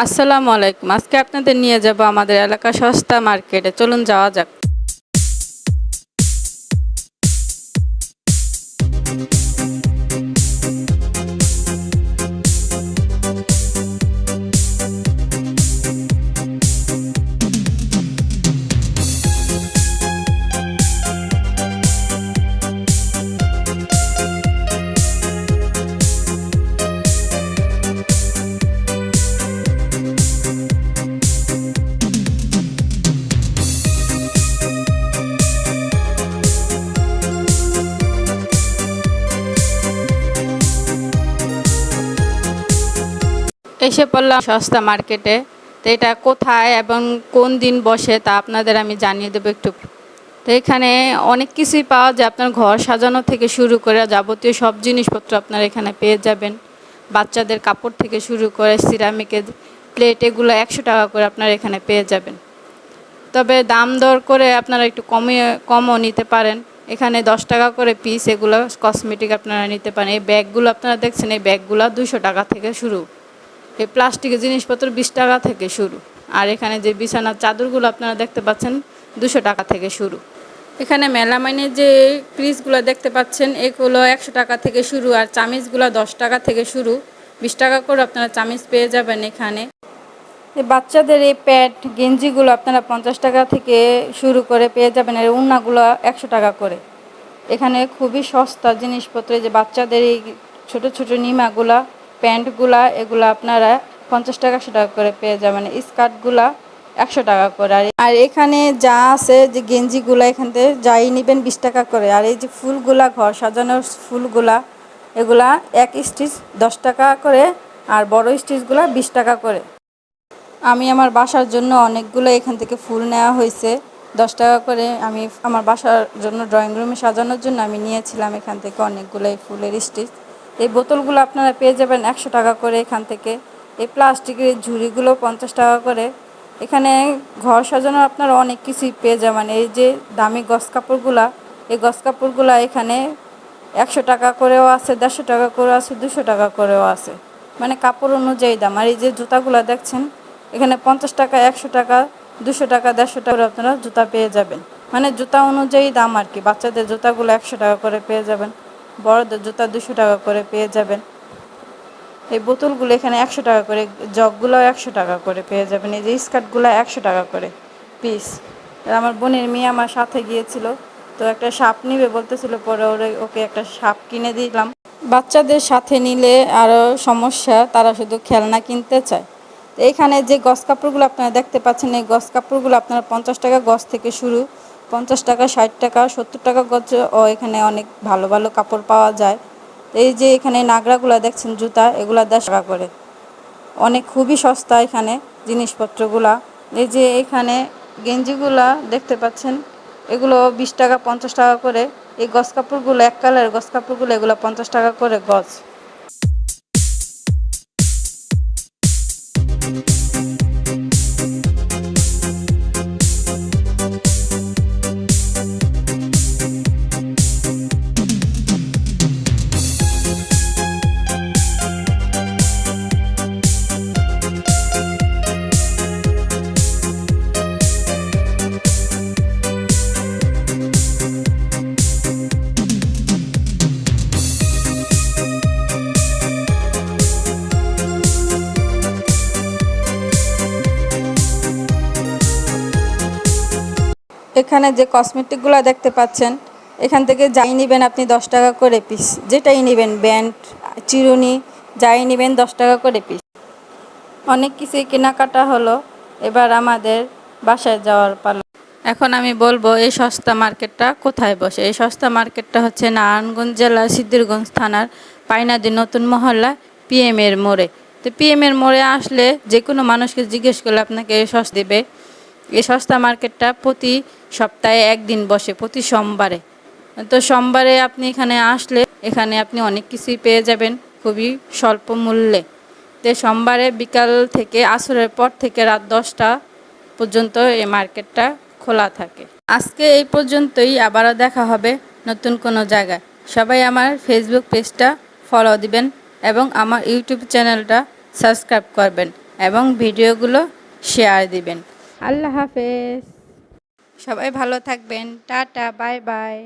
আসসালামু আলাইকুম। আজকে আপনাদের নিয়ে যাব আমাদের এলাকা সস্তা মার্কেটে। চলুন যাওয়া যাক। এসে পড়লাম সস্তা মার্কেটে। তো এটা কোথায় এবং কোন দিন বসে তা আপনাদের আমি জানিয়ে দেবো একটু। তো এখানে অনেক কিছুই পাওয়া যায়, আপনার ঘর সাজানো থেকে শুরু করে যাবতীয় সব জিনিসপত্র আপনারা এখানে পেয়ে যাবেন। বাচ্চাদের কাপড় থেকে শুরু করে সিরামিকের প্লেট, এগুলো 100 টাকা করে আপনারা এখানে পেয়ে যাবেন। তবে দাম দর করে আপনারা একটু কমও নিতে পারেন। এখানে 10 টাকা করে পিস এগুলো কসমেটিক আপনারা নিতে পারেন। এই ব্যাগগুলো আপনারা দেখছেন, এই ব্যাগগুলো 200 টাকা থেকে শুরু। এই প্লাস্টিকের জিনিসপত্র 20 টাকা থেকে শুরু। আর এখানে যে বিছানার চাদরগুলো আপনারা দেখতে পাচ্ছেন 200 টাকা থেকে শুরু। এখানে মেলামাইনের যে পিসগুলো দেখতে পাচ্ছেন এগুলো 100 টাকা থেকে শুরু। আর চামিচগুলো 10 টাকা থেকে শুরু। 20 টাকা করে আপনারা চামিচ পেয়ে যাবেন এখানে। এই বাচ্চাদের এই প্যাড গেঞ্জিগুলো আপনারা 50 টাকা থেকে শুরু করে পেয়ে যাবেন। আর উন্নাগুলো 100 টাকা করে। এখানে খুবই সস্তা জিনিসপত্র, যে বাচ্চাদের এই ছোট ছোট নিমাগুলা, প্যান্টগুলা, এগুলো আপনারা 50 টাকা 100 টাকা করে পেয়ে যাবেন। স্কার্টগুলা 100 টাকা করে। আর এখানে যা আছে যে গেঞ্জিগুলা, এখান থেকে যাই নেবেন 20 টাকা করে। আর এই যে ফুলগুলা, ঘর সাজানোর ফুলগুলা, এগুলা এক স্টিচ 10 টাকা করে। আর বড় স্টিচগুলা 20 টাকা করে। আমি আমার বাসার জন্য অনেকগুলো এখান থেকে ফুল নেওয়া হয়েছে 10 টাকা করে। আমি আমার বাসার জন্য ড্রয়িং রুমে সাজানোর জন্য আমি নিয়েছিলাম এখান থেকে অনেকগুলো এই ফুলের স্টিচ। এই বোতলগুলো আপনারা পেয়ে যাবেন 100 টাকা করে এখান থেকে। এই প্লাস্টিকের ঝুড়িগুলো 50 টাকা করে। এখানে ঘর সাজানোর আপনারা অনেক কিছুই পেয়ে যাবেন। এই যে দামি গস কাপড়গুলা, এই গস কাপড়গুলা এখানে 100 টাকা করেও আছে, 150 টাকা করেও আছে, 200 টাকা করেও আছে, মানে কাপড় অনুযায়ী দাম। আর এই যে জুতাগুলো দেখছেন এখানে 50 টাকা, 100 টাকা, 200 টাকা, 150 টাকা করে আপনারা জুতা পেয়ে যাবেন। মানে জুতা অনুযায়ী দাম আর কি। বাচ্চাদের জুতাগুলো 100 টাকা করে পেয়ে যাবেন, বড়দের জুতা 200 টাকা করে পেয়ে যাবেন। এই বোতলগুলো এখানে 100 টাকা করে, জগগুলো 100 টাকা করে পেয়ে যাবেন। এই যে স্কার্টগুলো 100 টাকা করে পিস। আমার বোনের মেয়ে আমার সাথে গিয়েছিল, তো একটা সাপ নিবে বলতেছিল, পরে ওকে একটা সাপ কিনে দিলাম। বাচ্চাদের সাথে নিলে আরও সমস্যা, তারা শুধু খেলনা কিনতে চায়। তো এখানে যে গস কাপড়গুলো আপনারা দেখতে পাচ্ছেন, এই গস কাপড়গুলো আপনারা 50 টাকা গজ থেকে শুরু। 50 টাকা, 60 টাকা, 70 টাকা গজ ও এখানে অনেক ভালো ভালো কাপড় পাওয়া যায়। এই যে এখানে নাগরাগুলো দেখছেন জুতা, এগুলো 10 টাকা করে। অনেক খুবই সস্তা এখানে জিনিসপত্রগুলা। এই যে এখানে গেঞ্জিগুলা দেখতে পাচ্ছেন, এগুলো 20 টাকা, 50 টাকা করে। এই গস কাপড়গুলো, এক কালারের গস কাপড়গুলো, এগুলো 50 টাকা করে গজ। এখানে যে কসমেটিকগুলো দেখতে পাচ্ছেন, এখান থেকে যাই নেবেন আপনি 10 টাকা করে পিস। যেটাই নেবেন, ব্যান্ড, চিরুনি, যাই নেবেন 10 টাকা করে পিস। অনেক কিছুই কেনাকাটা হলো, এবার আমাদের বাসায় যাওয়ার পালা। এখন আমি বলবো এই সস্তা মার্কেটটা কোথায় বসে। এই সস্তা মার্কেটটা হচ্ছে নারায়ণগঞ্জ জেলার সিদ্ধিরগঞ্জ থানার পাইনাদি নতুন মহল্লা পিএমের মোড়ে। তো পিএমের মোড়ে আসলে যে কোনো মানুষকে জিজ্ঞেস করলে আপনাকে সস্তা দেবে। এই সস্তা মার্কেটটা প্রতি সপ্তাহে একদিন বসে, প্রতি সোমবারে। তো সোমবারে আপনি এখানে আসলে এখানে আপনি অনেক কিছুই পেয়ে যাবেন খুবই স্বল্প মূল্যে। তো সোমবারে বিকাল থেকে, আসরের পর থেকে রাত 10টা পর্যন্ত এই মার্কেটটা খোলা থাকে। আজকে এই পর্যন্তই, আবারও দেখা হবে নতুন কোনো জায়গায়। সবাই আমার ফেসবুক পেজটা ফলো দিবেন এবং আমার ইউটিউব চ্যানেলটা সাবস্ক্রাইব করবেন। এবং ভিডিওগুলো শেয়ার দিবেন। আল্লাহ হাফেজ। সবাই ভালো থাকবেন। Tata, bye bye.